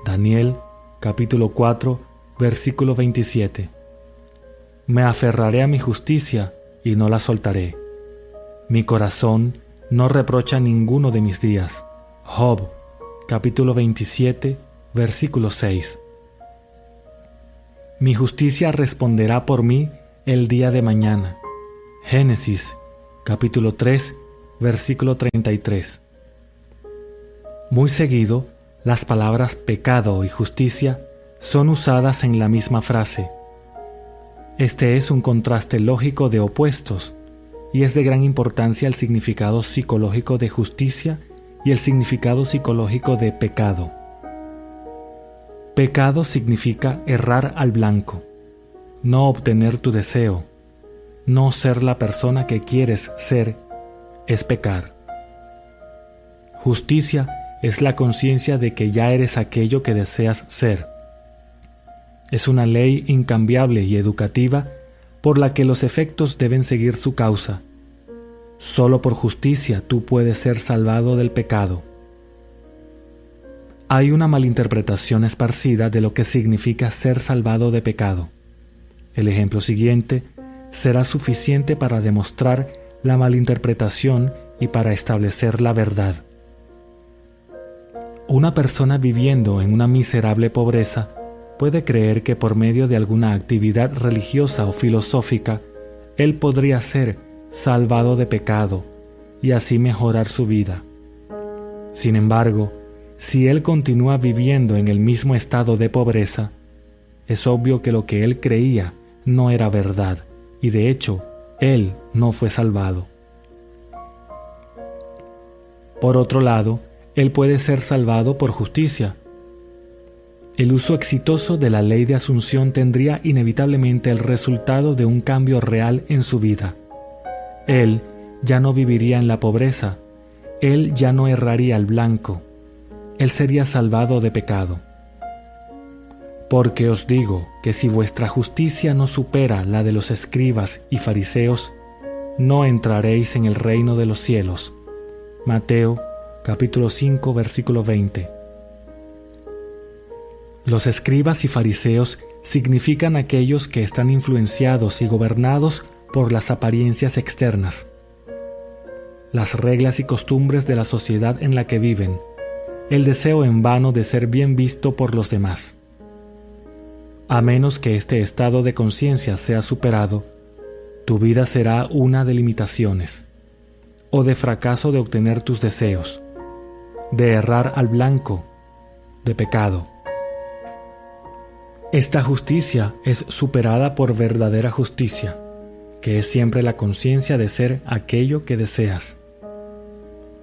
Daniel, capítulo 4, versículo 27. Me aferraré a mi justicia y no la soltaré. Mi corazón no reprocha ninguno de mis días. Job, capítulo 27, versículo 6. Mi justicia responderá por mí el día de mañana. Génesis, capítulo 3, versículo 33. Muy seguido, las palabras pecado y justicia son usadas en la misma frase. Este es un contraste lógico de opuestos, y es de gran importancia el significado psicológico de justicia y el significado psicológico de pecado. Pecado significa errar al blanco, no obtener tu deseo, no ser la persona que quieres ser, es pecar. Justicia es la conciencia de que ya eres aquello que deseas ser. Es una ley incambiable y educativa por la que los efectos deben seguir su causa. Solo por justicia tú puedes ser salvado del pecado. Hay una malinterpretación esparcida de lo que significa ser salvado de pecado. El ejemplo siguiente será suficiente para demostrar la malinterpretación y para establecer la verdad. Una persona viviendo en una miserable pobreza puede creer que por medio de alguna actividad religiosa o filosófica, él podría ser salvado de pecado y así mejorar su vida. Sin embargo, si él continúa viviendo en el mismo estado de pobreza, es obvio que lo que él creía no era verdad y de hecho, él no fue salvado. Por otro lado, él puede ser salvado por justicia. El uso exitoso de la ley de asunción tendría inevitablemente el resultado de un cambio real en su vida. Él ya no viviría en la pobreza, él ya no erraría al blanco, él sería salvado de pecado. Porque os digo que si vuestra justicia no supera la de los escribas y fariseos, no entraréis en el reino de los cielos. Mateo, capítulo 5, versículo 20. Los escribas y fariseos significan aquellos que están influenciados y gobernados por las apariencias externas, las reglas y costumbres de la sociedad en la que viven, el deseo en vano de ser bien visto por los demás. A menos que este estado de conciencia sea superado, tu vida será una de limitaciones, o de fracaso de obtener tus deseos, de errar al blanco, de pecado. Esta justicia es superada por verdadera justicia, que es siempre la conciencia de ser aquello que deseas.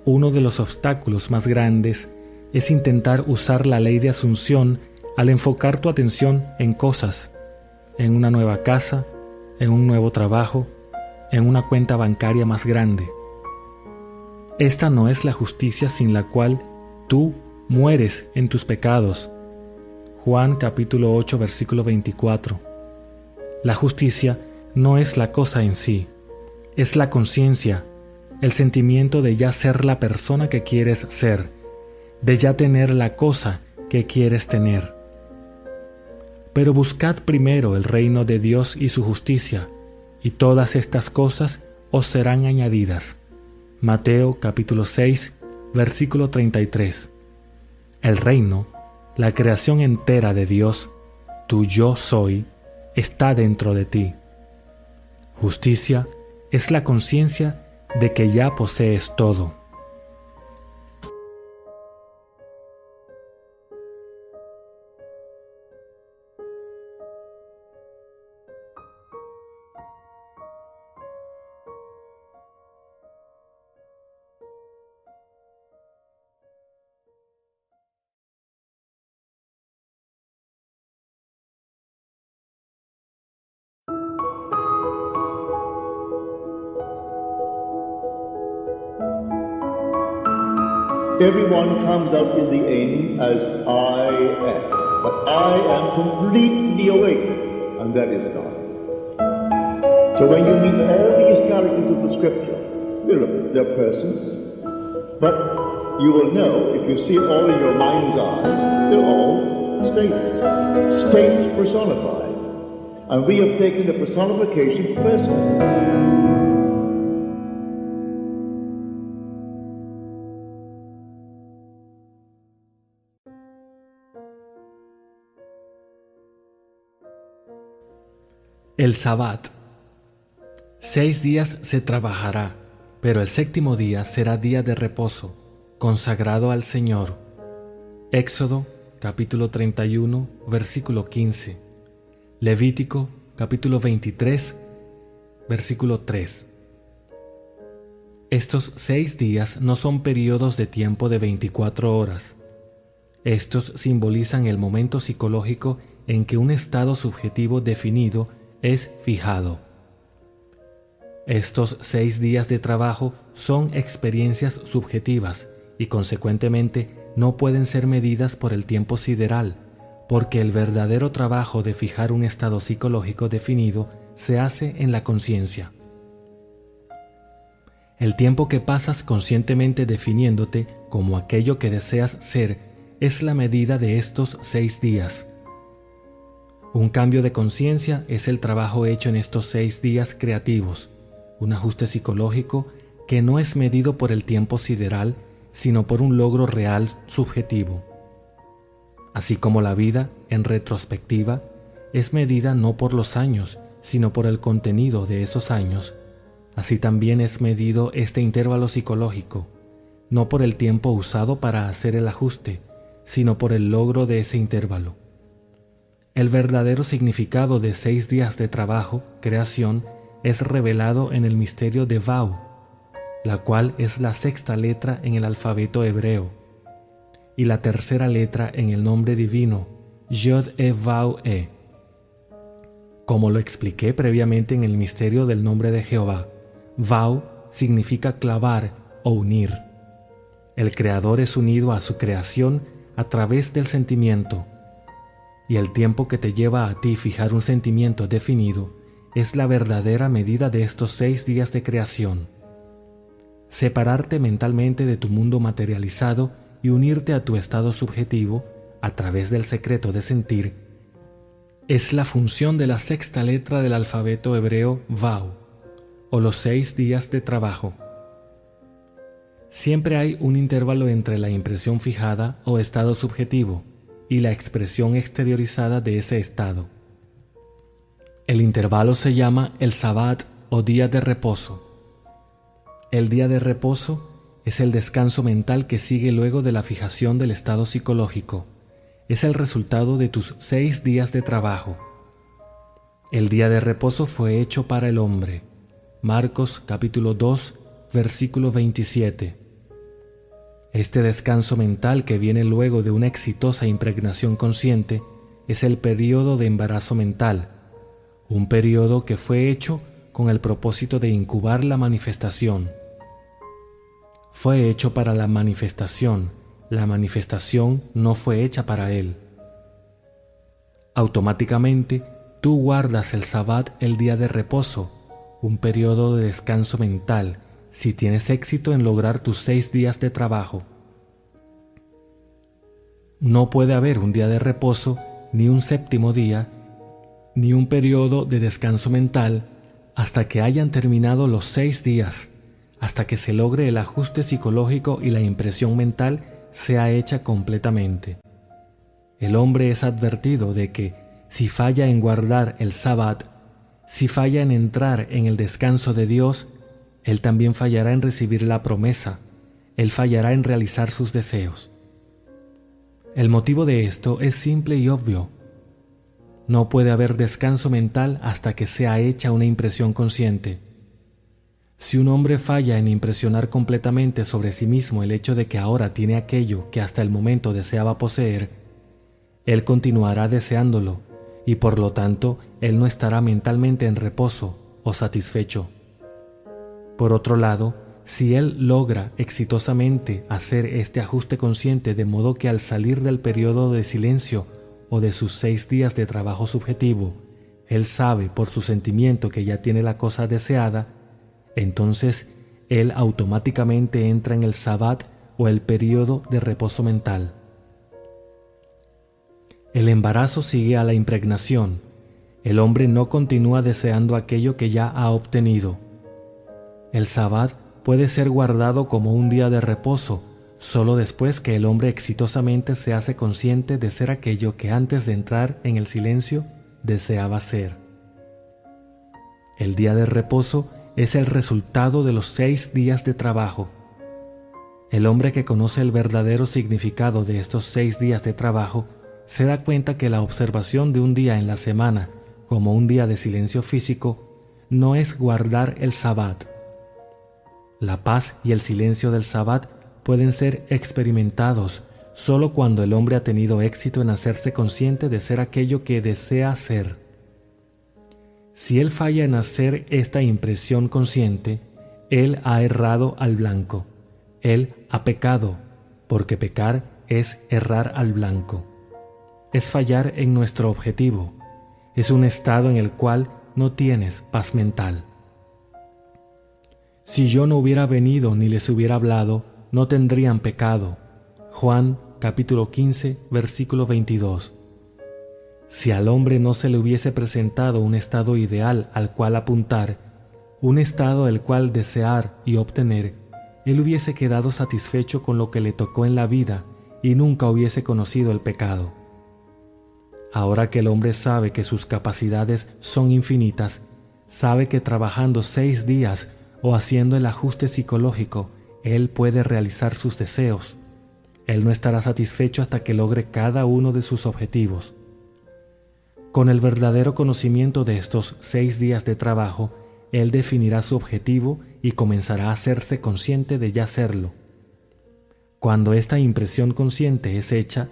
Uno de los obstáculos más grandes es intentar usar la ley de asunción al enfocar tu atención en cosas, en una nueva casa, en un nuevo trabajo, en una cuenta bancaria más grande. Esta no es la justicia sin la cual tú mueres en tus pecados. Juan capítulo 8 versículo 24. La justicia no es la cosa en sí, es la conciencia, el sentimiento de ya ser la persona que quieres ser, de ya tener la cosa que quieres tener. Pero buscad primero el reino de Dios y su justicia, y todas estas cosas os serán añadidas. Mateo capítulo 6, versículo 33. El reino, la creación entera de Dios, tu yo soy, está dentro de ti. Justicia es la conciencia de que ya posees todo. Everyone comes out in the end as I am, but I am completely awake, and that is God. So when you meet all these characters of the Scripture, they're persons, but you will know, if you see it all in your mind's eye, they're all states personified. And we have taken the personification personally. El Sabbat. 6 días se trabajará, pero el séptimo día será día de reposo, consagrado al Señor. Éxodo, capítulo 31, versículo 15. Levítico, capítulo 23, versículo 3. Estos 6 días no son periodos de tiempo de 24 horas. Estos simbolizan el momento psicológico en que un estado subjetivo definido es fijado. Estos 6 días de trabajo son experiencias subjetivas y consecuentemente no pueden ser medidas por el tiempo sideral, porque el verdadero trabajo de fijar un estado psicológico definido se hace en la conciencia. El tiempo que pasas conscientemente definiéndote como aquello que deseas ser es la medida de estos 6 días. Un cambio de conciencia es el trabajo hecho en estos 6 días creativos, un ajuste psicológico que no es medido por el tiempo sideral, sino por un logro real subjetivo. Así como la vida, en retrospectiva, es medida no por los años, sino por el contenido de esos años, así también es medido este intervalo psicológico, no por el tiempo usado para hacer el ajuste, sino por el logro de ese intervalo. El verdadero significado de 6 días de trabajo, creación, es revelado en el misterio de Vau, la cual es la 6ª letra en el alfabeto hebreo, y la 3ª letra en el nombre divino, Yod-He-Vau-He. Como lo expliqué previamente en el misterio del nombre de Jehová, Vau significa clavar o unir. El Creador es unido a su creación a través del sentimiento, y el tiempo que te lleva a ti fijar un sentimiento definido es la verdadera medida de estos 6 días de creación. Separarte mentalmente de tu mundo materializado y unirte a tu estado subjetivo a través del secreto de sentir es la función de la 6ª letra del alfabeto hebreo Vau, o los 6 días de trabajo. Siempre hay un intervalo entre la impresión fijada o estado subjetivo y la expresión exteriorizada de ese estado. El intervalo se llama el Sabbat o día de reposo. El día de reposo es el descanso mental que sigue luego de la fijación del estado psicológico. Es el resultado de tus 6 días de trabajo. El día de reposo fue hecho para el hombre. Marcos capítulo 2, versículo 27. Este descanso mental que viene luego de una exitosa impregnación consciente es el período de embarazo mental, un período que fue hecho con el propósito de incubar la manifestación. Fue hecho para la manifestación la manifestación no fue hecha para él. Automáticamente, tú guardas el Sabbat, el día de reposo, un periodo de descanso mental, si tienes éxito en lograr tus 6 días de trabajo. No puede haber un día de reposo, ni un séptimo día, ni un periodo de descanso mental hasta que hayan terminado los 6 días, hasta que se logre el ajuste psicológico y la impresión mental sea hecha completamente. El hombre es advertido de que, si falla en guardar el Sabbat, si falla en entrar en el descanso de Dios, él también fallará en recibir la promesa, él fallará en realizar sus deseos. El motivo de esto es simple y obvio. No puede haber descanso mental hasta que sea hecha una impresión consciente. Si un hombre falla en impresionar completamente sobre sí mismo el hecho de que ahora tiene aquello que hasta el momento deseaba poseer, él continuará deseándolo y por lo tanto él no estará mentalmente en reposo o satisfecho. Por otro lado, si él logra exitosamente hacer este ajuste consciente de modo que al salir del periodo de silencio o de sus 6 días de trabajo subjetivo, él sabe por su sentimiento que ya tiene la cosa deseada, entonces él automáticamente entra en el Sabbat o el periodo de reposo mental. El embarazo sigue a la impregnación. El hombre no continúa deseando aquello que ya ha obtenido. El Sabbat puede ser guardado como un día de reposo solo después que el hombre exitosamente se hace consciente de ser aquello que antes de entrar en el silencio deseaba ser. El día de reposo es el resultado de los 6 días de trabajo. El hombre que conoce el verdadero significado de estos 6 días de trabajo se da cuenta que la observación de un día en la semana como un día de silencio físico no es guardar el Sabbat. La paz y el silencio del Sabbat pueden ser experimentados solo cuando el hombre ha tenido éxito en hacerse consciente de ser aquello que desea ser. Si él falla en hacer esta impresión consciente, él ha errado al blanco. Él ha pecado, porque pecar es errar al blanco. Es fallar en nuestro objetivo. Es un estado en el cual no tienes paz mental. Si yo no hubiera venido ni les hubiera hablado, no tendrían pecado. Juan capítulo 15, versículo 22. Si al hombre no se le hubiese presentado un estado ideal al cual apuntar, un estado el cual desear y obtener, él hubiese quedado satisfecho con lo que le tocó en la vida y nunca hubiese conocido el pecado. Ahora que el hombre sabe que sus capacidades son infinitas, sabe que trabajando 6 días o haciendo el ajuste psicológico, él puede realizar sus deseos. Él no estará satisfecho hasta que logre cada uno de sus objetivos. Con el verdadero conocimiento de estos 6 días de trabajo, él definirá su objetivo y comenzará a hacerse consciente de ya serlo. Cuando esta impresión consciente es hecha,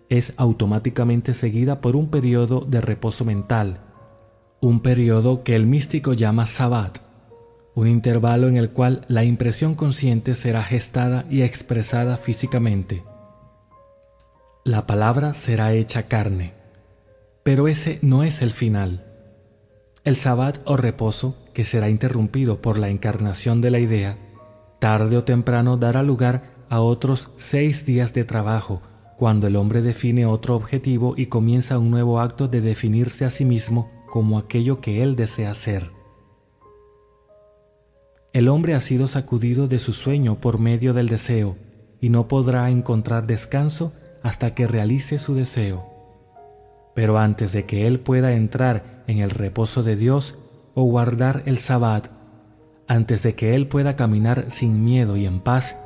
es automáticamente seguida por un periodo de reposo mental, un periodo que el místico llama Sabbat, un intervalo en el cual la impresión consciente será gestada y expresada físicamente. La palabra será hecha carne. Pero ese no es el final. El Sabbat o reposo, que será interrumpido por la encarnación de la idea, tarde o temprano dará lugar a otros 6 días de trabajo, cuando el hombre define otro objetivo y comienza un nuevo acto de definirse a sí mismo como aquello que él desea ser. El hombre ha sido sacudido de su sueño por medio del deseo y no podrá encontrar descanso hasta que realice su deseo. Pero antes de que él pueda entrar en el reposo de Dios o guardar el Sabbat, antes de que él pueda caminar sin miedo y en paz,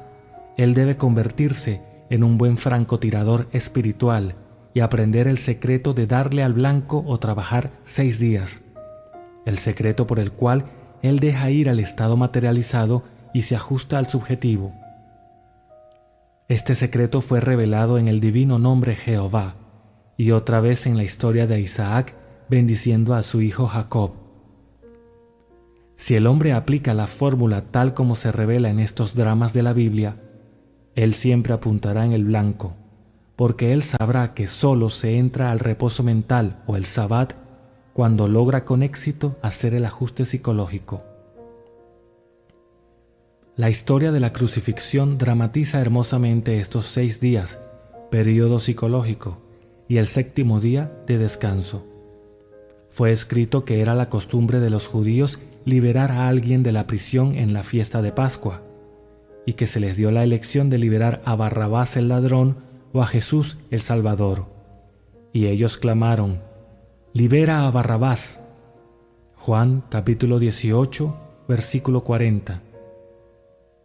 él debe convertirse en un buen francotirador espiritual y aprender el secreto de darle al blanco o trabajar 6 días, el secreto por el cual él deja ir al estado materializado y se ajusta al subjetivo. Este secreto fue revelado en el divino nombre Jehová y otra vez en la historia de Isaac bendiciendo a su hijo Jacob. Si el hombre aplica la fórmula tal como se revela en estos dramas de la Biblia, Él siempre apuntará en el blanco, porque Él sabrá que solo se entra al reposo mental o el sabbat cuando logra con éxito hacer el ajuste psicológico. La historia de la crucifixión dramatiza hermosamente estos 6 días, período psicológico, y el 7º día de descanso. Fue escrito que era la costumbre de los judíos liberar a alguien de la prisión en la fiesta de Pascua, y que se les dio la elección de liberar a Barrabás el ladrón o a Jesús el Salvador. Y ellos clamaron: «¡Libera a Barrabás!». Juan capítulo 18, versículo 40.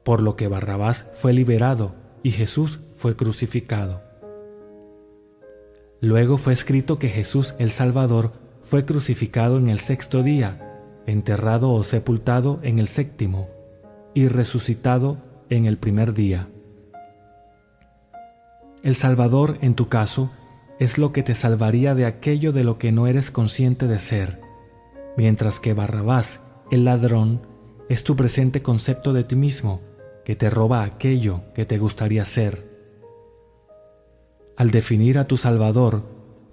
Por lo que Barrabás fue liberado y Jesús fue crucificado. Luego fue escrito que Jesús el Salvador fue crucificado en el 6º día, enterrado o sepultado en el 7º, y resucitado en el 1er día. El Salvador, en tu caso, es lo que te salvaría de aquello de lo que no eres consciente de ser, mientras que Barrabás, el ladrón, es tu presente concepto de ti mismo, que te roba aquello que te gustaría ser. Al definir a tu Salvador,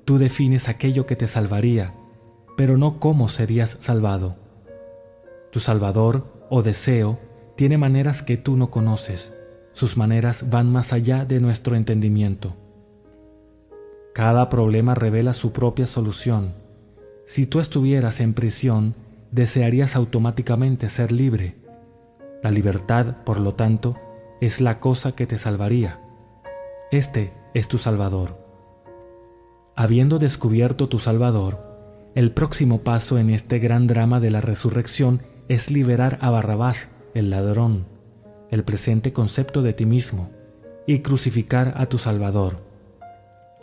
tú defines aquello que te salvaría, pero no cómo serías salvado. Tu Salvador o deseo tiene maneras que tú no conoces. Sus maneras van más allá de nuestro entendimiento. Cada problema revela su propia solución. Si tú estuvieras en prisión, desearías automáticamente ser libre. La libertad, por lo tanto, es la cosa que te salvaría. Este es tu Salvador. Habiendo descubierto tu Salvador, el próximo paso en este gran drama de la resurrección es liberar a Barrabás, el ladrón, el presente concepto de ti mismo, y crucificar a tu Salvador,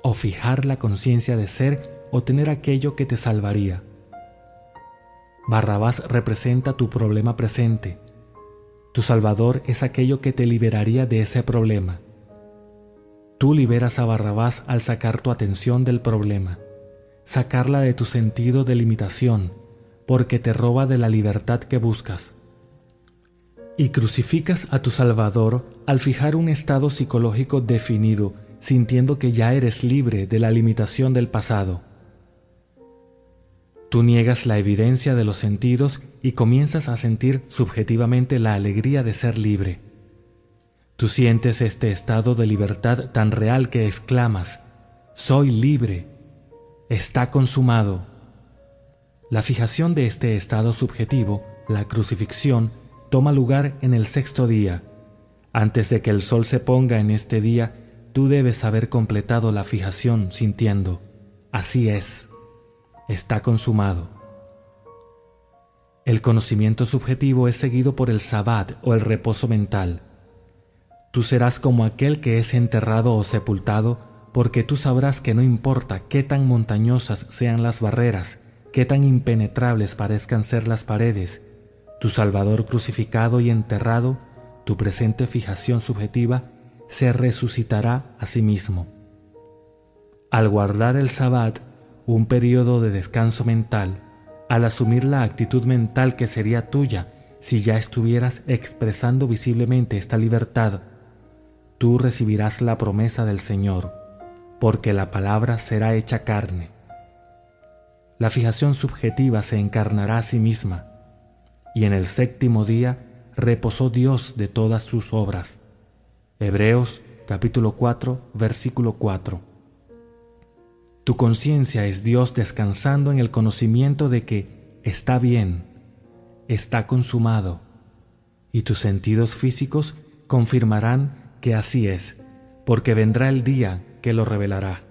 o fijar la conciencia de ser o tener aquello que te salvaría. Barrabás representa tu problema presente. Tu Salvador es aquello que te liberaría de ese problema. Tú liberas a Barrabás al sacar tu atención del problema, sacarla de tu sentido de limitación, porque te roba de la libertad que buscas. Y crucificas a tu Salvador al fijar un estado psicológico definido, sintiendo que ya eres libre de la limitación del pasado. Tú niegas la evidencia de los sentidos y comienzas a sentir subjetivamente la alegría de ser libre. Tú sientes este estado de libertad tan real que exclamas: «Soy libre, está consumado». La fijación de este estado subjetivo, la crucifixión, toma lugar en el 6º día. Antes de que el sol se ponga en este día, tú debes haber completado la fijación sintiendo: «Así es, está consumado». El conocimiento subjetivo es seguido por el sabbat o el reposo mental. Tú serás como aquel que es enterrado o sepultado, porque tú sabrás que no importa qué tan montañosas sean las barreras, qué tan impenetrables parezcan ser las paredes, tu Salvador crucificado y enterrado, tu presente fijación subjetiva, se resucitará a sí mismo. Al guardar el sabbat, un periodo de descanso mental, al asumir la actitud mental que sería tuya si ya estuvieras expresando visiblemente esta libertad, tú recibirás la promesa del Señor, porque la palabra será hecha carne. La fijación subjetiva se encarnará a sí misma, y en el 7º día reposó Dios de todas sus obras. Hebreos capítulo 4, versículo 4. Tu conciencia es Dios descansando en el conocimiento de que está bien, está consumado, y tus sentidos físicos confirmarán que así es, porque vendrá el día que lo revelará.